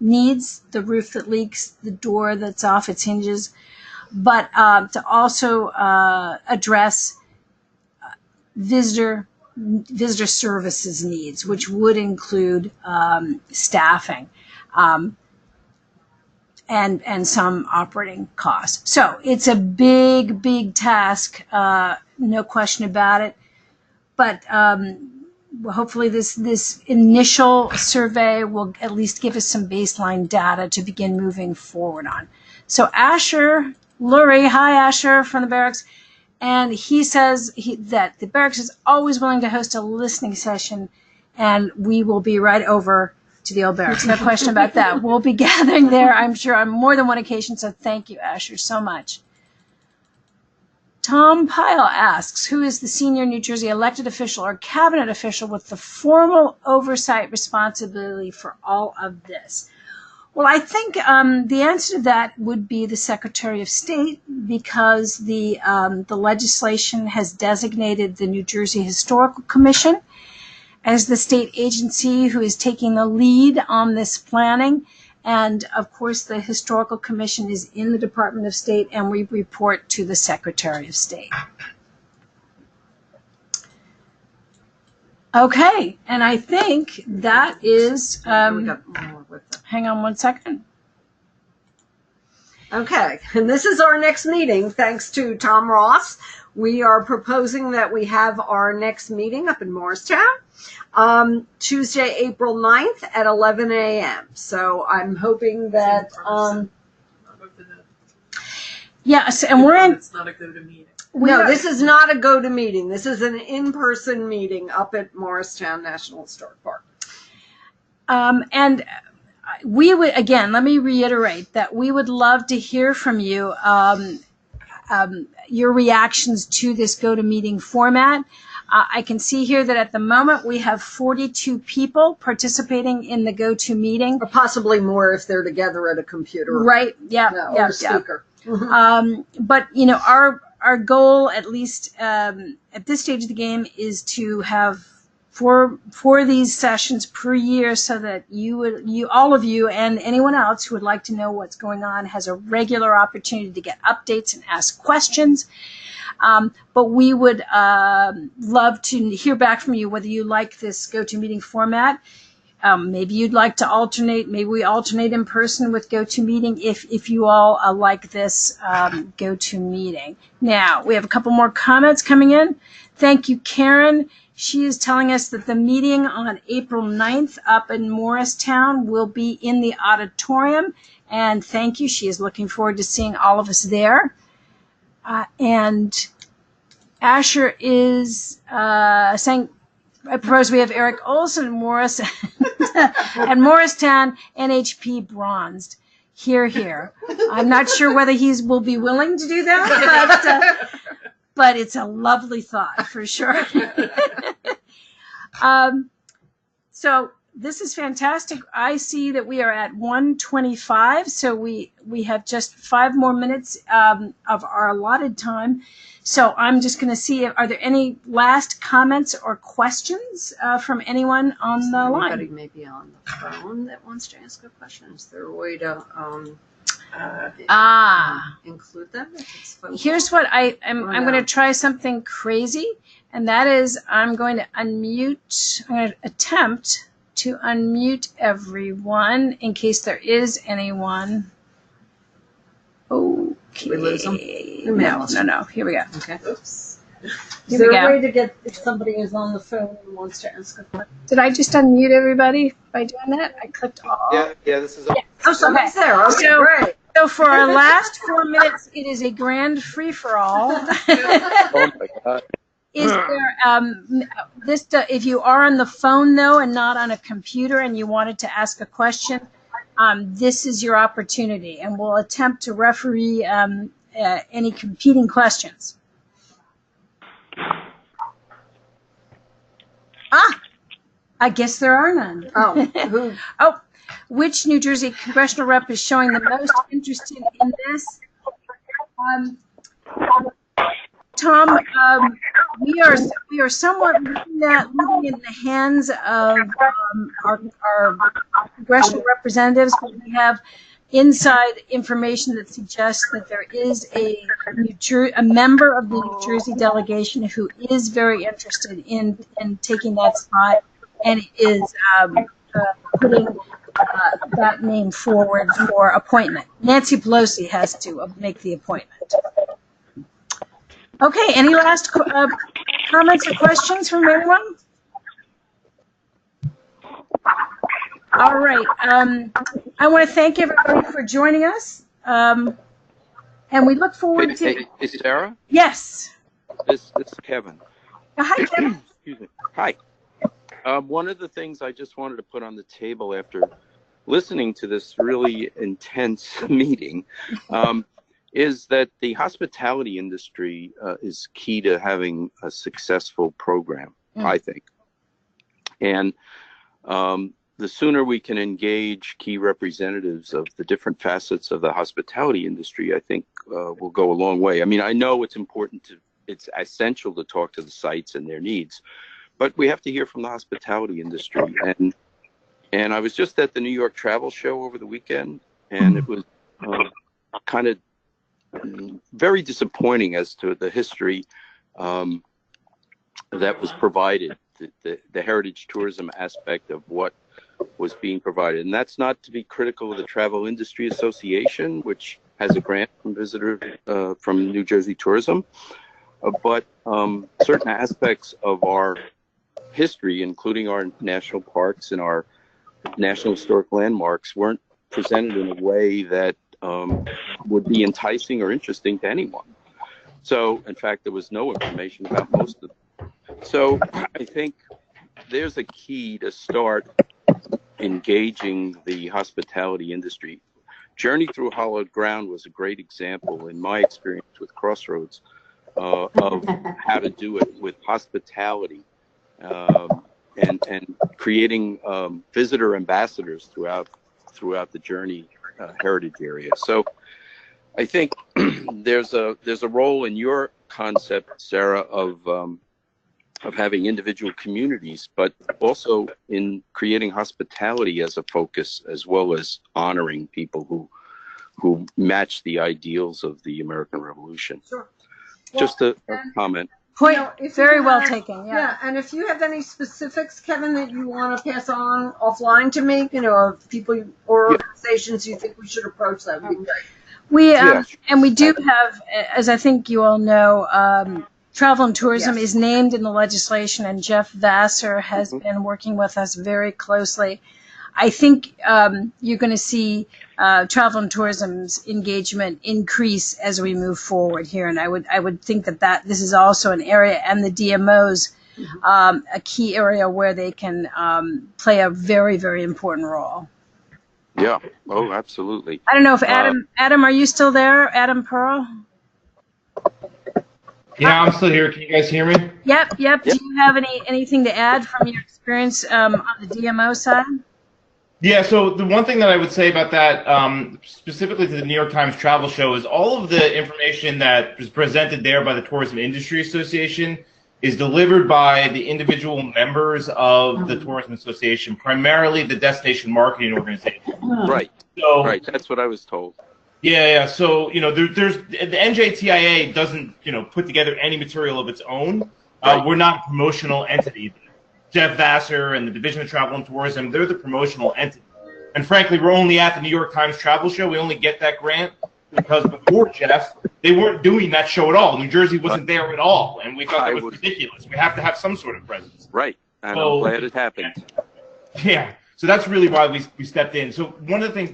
needs, the roof that leaks, the door that's off its hinges, but to also address visitor services needs, which would include staffing and some operating costs. So it's a big task, no question about it. But hopefully this initial survey will at least give us some baseline data to begin moving forward on. So Asher Lurie, hi Asher from the barracks, and he says that the barracks is always willing to host a listening session, and we will be right over to the old barracks. No question about that. We'll be gathering there, I'm sure, on more than one occasion, so thank you, Asher, so much. Tom Pyle asks, who is the senior New Jersey elected official or cabinet official with the formal oversight responsibility for all of this? Well, I think the answer to that would be the Secretary of State, because the legislation has designated the New Jersey Historical Commission as the state agency who is taking the lead on this planning. And, of course, the Historical Commission is in the Department of State, and we report to the Secretary of State. Okay, and I think that is, hang on one second. Okay, and this is our next meeting, thanks to Tom Ross. We are proposing that we have our next meeting up in Morristown, Tuesday, April 9th at 11 a.m. So I'm hoping that, yes, and we're in. It's not a go-to meeting. No, this is not a go-to meeting. This is an in-person meeting up at Morristown National Historic Park. And we would, again, let me reiterate that we would love to hear from you, your reactions to this go-to-meeting format. I can see here that at the moment we have 42 people participating in the go-to meeting. Or possibly more if they're together at a computer. Right, yeah. Or a speaker. But, our goal, at least at this stage of the game, is to have for these sessions per year, so that all of you and anyone else who would like to know what's going on has a regular opportunity to get updates and ask questions. But we would love to hear back from you whether you like this GoToMeeting format. Maybe you'd like to alternate. Maybe we alternate in person with GoToMeeting if you all like this GoToMeeting. Now, we have a couple more comments coming in. Thank you, Karen. She is telling us that the meeting on April 9th up in Morristown will be in the auditorium. And thank you. She is looking forward to seeing all of us there. And Asher is saying, I propose we have Eric Olson Morris and Morristown NHP bronzed. Here. I'm not sure whether will be willing to do that, but it's a lovely thought for sure. So this is fantastic. I see that we are at 1:25, so we have just 5 more minutes of our allotted time. So I'm just going to see, are there any last comments or questions from anyone on the line? Anybody maybe on the phone that wants to ask a question? Is there a way to include them? Here's what I'm going to try something crazy, and that is I'm going to attempt to unmute everyone in case there is anyone. Okay. We lose them? No. Here we go. Okay. Oops. Is there a way to get, if somebody is on the phone and wants to ask a question? Did I just unmute everybody by doing that? I clicked all. Yeah, this is. Oh, somebody's there. Okay, So- great. So for our last 4 minutes, it is a grand free-for-all. Oh my God. Is there if you are on the phone though and not on a computer and you wanted to ask a question, this is your opportunity, and we'll attempt to referee any competing questions. I guess there are none. Oh, Which New Jersey congressional rep is showing the most interest in this? Tom, we are somewhat living in the hands of our congressional representatives, but we have inside information that suggests that there is a member of the New Jersey delegation who is very interested in taking that spot, and is putting that name forward for appointment. Nancy Pelosi has to make the appointment. Okay, any last comments or questions from anyone? All right, I want to thank everybody for joining us, and we look forward to... Hey, is it Sarah? Yes. This is Kevin. Hi, Kevin. Excuse me. Hi. One of the things I just wanted to put on the table after listening to this really intense meeting is that the hospitality industry is key to having a successful program, I think. And the sooner we can engage key representatives of the different facets of the hospitality industry, I think will go a long way. I mean, I know it's essential to talk to the sites and their needs, but we have to hear from the hospitality industry. And I was just at the New York Travel Show over the weekend, and it was kind of very disappointing as to the history that was provided, the heritage tourism aspect of what was being provided. And that's not to be critical of the Travel Industry Association, which has a grant from New Jersey Tourism, but certain aspects of our history, including our national parks and our national historic landmarks, weren't presented in a way that would be enticing or interesting to anyone. So, in fact, there was no information about most of them. So I think there's a key to start engaging the hospitality industry. Journey Through Hollowed Ground was a great example in my experience with Crossroads of how to do it with hospitality and creating visitor ambassadors throughout the Journey heritage area. So I think there's a role in your concept, Sarah, of of having individual communities, but also in creating hospitality as a focus, as well as honoring people who match the ideals of the American Revolution. Sure. Just a comment. Point very well have, taken. Yeah, and if you have any specifics, Kevin, that you want to pass on offline to me, of people or organizations you think we should approach, that would be great. We and we do have, as I think you all know, travel and tourism is named in the legislation, and Jeff Vassar has been working with us very closely. I think you're going to see travel and tourism's engagement increase as we move forward here, and I would think that this is also an area, and the DMOs a key area where they can play a very, very important role. Yeah. Oh, absolutely. I don't know if Adam, are you still there? Adam Pearl? Yeah, I'm still here. Can you guys hear me? Yep. Do you have anything to add from your experience on the DMO side? Yeah, so the one thing that I would say about that, specifically to the New York Times Travel Show, is all of the information that was presented there by the Tourism Industry Association is delivered by the individual members of the Tourism Association, primarily the Destination Marketing Organization. Right. So, right. That's what I was told. Yeah. So, there's the NJTIA doesn't, put together any material of its own. Right. We're not a promotional entity. Jeff Vassar and the Division of Travel and Tourism, they're the promotional entity. And frankly, we're only at the New York Times Travel Show. We only get that grant because before Jeff, they weren't doing that show at all. New Jersey wasn't there at all, and we thought that was ridiculous. We have to have some sort of presence. Right, and I'm glad it happened. Yeah, so that's really why we stepped in. So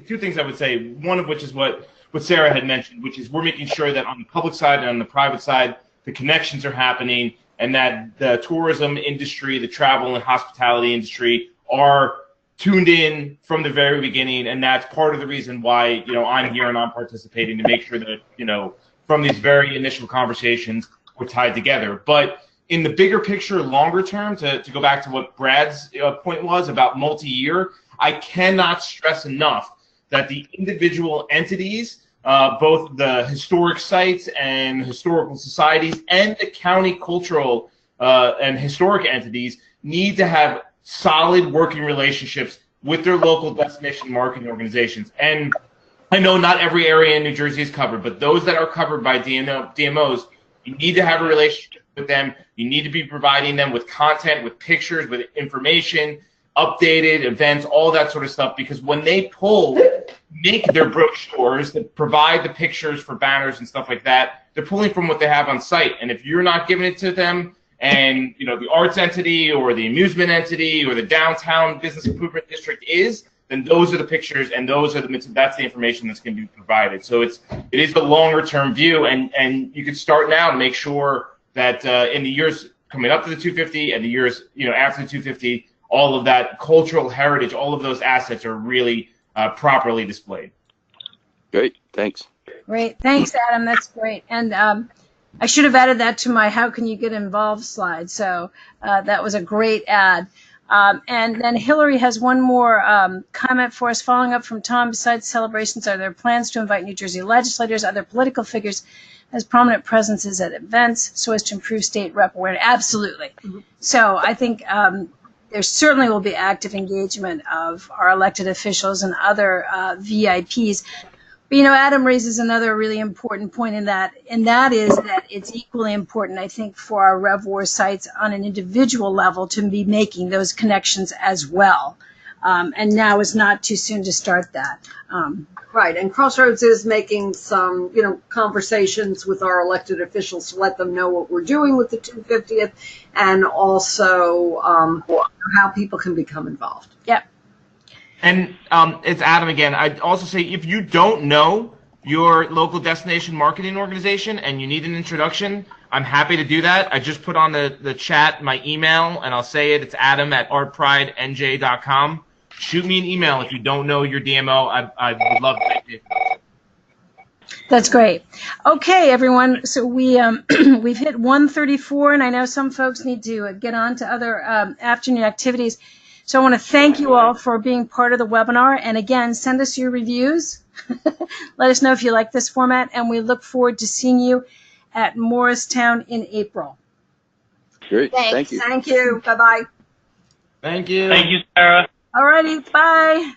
two things I would say, one of which is what Sarah had mentioned, which is we're making sure that on the public side and on the private side, the connections are happening, and that the tourism industry, the travel and hospitality industry are tuned in from the very beginning, and that's part of the reason why I'm here and I'm participating to make sure that from these very initial conversations we're tied together. But in the bigger picture, longer term, to go back to what Brad's point was about multi-year, I cannot stress enough that the individual entities, both the historic sites and historical societies and the county cultural and historic entities need to have solid working relationships with their local destination marketing organizations. And I know not every area in New Jersey is covered, but those that are covered by DMOs, you need to have a relationship with them. You need to be providing them with content, with pictures, with information, updated events, all that sort of stuff, because when they make their brochures that provide the pictures for banners and stuff like that, they're pulling from what they have on site. And if you're not giving it to them, and the arts entity or the amusement entity or the downtown business improvement district is, then those are the pictures and that's the information that's going to be provided. So it is the longer term view, and you could start now to make sure that in the years coming up to the 250 and the years after the 250, all of that cultural heritage, all of those assets are really properly displayed. Great, thanks. Great, thanks, Adam. That's great. And I should have added that to my "How can you get involved" slide. So that was a great add. And then Hillary has one more comment for us, following up from Tom. Besides celebrations, are there plans to invite New Jersey legislators, other political figures, as prominent presences at events, so as to improve state rep awareness? Absolutely. Mm-hmm. So I think there certainly will be active engagement of our elected officials and other VIPs. But, Adam raises another really important point and that is that it's equally important, I think, for our RevWar sites on an individual level to be making those connections as well. And now is not too soon to start that. Right, and Crossroads is making some, conversations with our elected officials to let them know what we're doing with the 250th, and also how people can become involved. Yep. And it's Adam again. I'd also say if you don't know your local destination marketing organization and you need an introduction, I'm happy to do that. I just put on the chat my email, and I'll say it. It's adam@artpridenj.com. Shoot me an email if you don't know your DMO. I would love to make it. That's great. Okay, everyone. So we've hit 1:34, and I know some folks need to get on to other afternoon activities. So I want to thank you all for being part of the webinar. And again, send us your reviews. Let us know if you like this format, and we look forward to seeing you at Morristown in April. Great. Thanks. Thank you. Thank you. Bye-bye. Thank you. Thank you, Sarah. Alrighty, bye.